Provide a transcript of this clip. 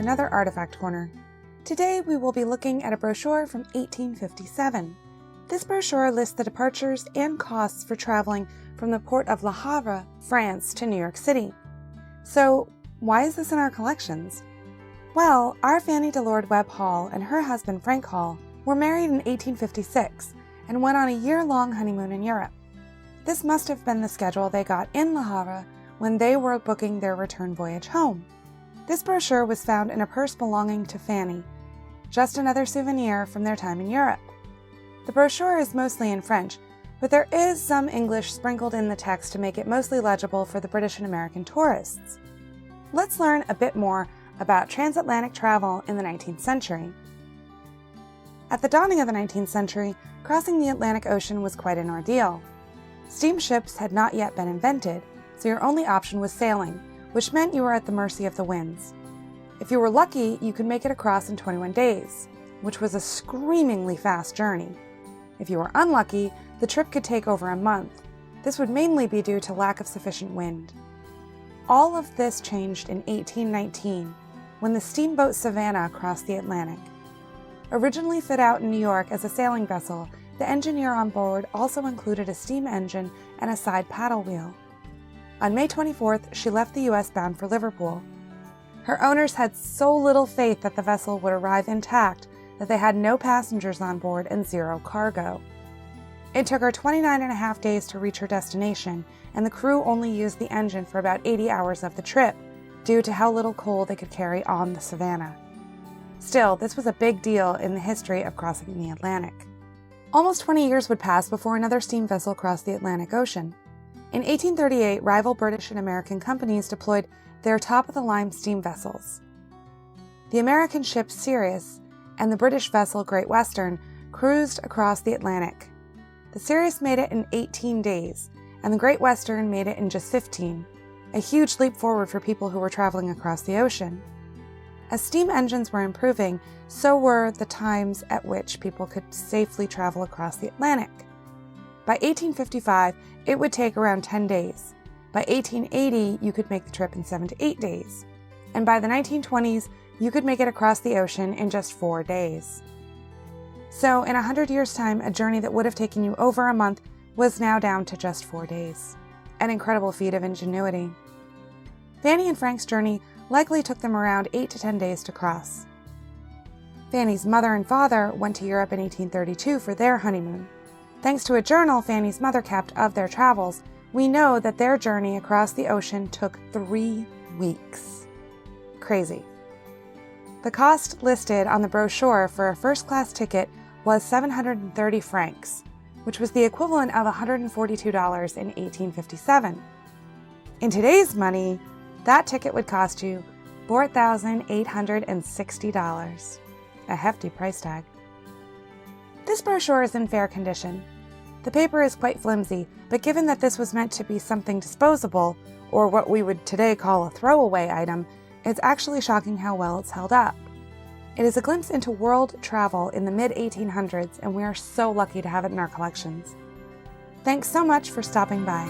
another Artifact Corner. Today we will be looking at a brochure from 1857. This brochure lists the departures and costs for traveling from the port of Le Havre, France to New York City. So, why is this in our collections? Well, our Fannie Delord Webb Hall and her husband Frank Hall were married in 1856 and went on a year-long honeymoon in Europe. This must have been the schedule they got in Le Havre when they were booking their return voyage home. This brochure was found in a purse belonging to Fannie, just another souvenir from their time in Europe. The brochure is mostly in French, but there is some English sprinkled in the text to make it mostly legible for the British and American tourists. Let's learn a bit more about transatlantic travel in the 19th century. At the dawning of the 19th century, crossing the Atlantic Ocean was quite an ordeal. Steamships had not yet been invented, so your only option was sailing, which meant you were at the mercy of the winds. If you were lucky, you could make it across in 21 days, which was a screamingly fast journey. If you were unlucky, the trip could take over a month. This would mainly be due to lack of sufficient wind. All of this changed in 1819, when the steamboat Savannah crossed the Atlantic. Originally fit out in New York as a sailing vessel, the engineer on board also included a steam engine and a side paddle wheel. On May 24th, she left the U.S. bound for Liverpool. Her owners had so little faith that the vessel would arrive intact that they had no passengers on board and zero cargo. It took her 29.5 days to reach her destination, and the crew only used the engine for about 80 hours of the trip, due to how little coal they could carry on the Savannah. Still, this was a big deal in the history of crossing the Atlantic. Almost 20 years would pass before another steam vessel crossed the Atlantic Ocean. In 1838, rival British and American companies deployed their top-of-the-line steam vessels. The American ship Sirius and the British vessel Great Western cruised across the Atlantic. The Sirius made it in 18 days, and the Great Western made it in just 15, a huge leap forward for people who were traveling across the ocean. As steam engines were improving, so were the times at which people could safely travel across the Atlantic. By 1855, it would take around 10 days. By 1880, you could make the trip in 7 to 8 days. And by the 1920s, you could make it across the ocean in just 4 days. So in 100 years' time, a journey that would have taken you over a month was now down to just 4 days. An incredible feat of ingenuity. Fannie and Frank's journey likely took them around 8 to 10 days to cross. Fannie's mother and father went to Europe in 1832 for their honeymoon. Thanks to a journal Fannie's mother kept of their travels, we know that their journey across the ocean took 3 weeks. Crazy. The cost listed on the brochure for a first-class ticket was 730 francs, which was the equivalent of $142 in 1857. In today's money, that ticket would cost you $4,860, a hefty price tag. This brochure is in fair condition. The paper is quite flimsy, but given that this was meant to be something disposable, or what we would today call a throwaway item, it's actually shocking how well it's held up. It is a glimpse into world travel in the mid-1800s, and we are so lucky to have it in our collections. Thanks so much for stopping by.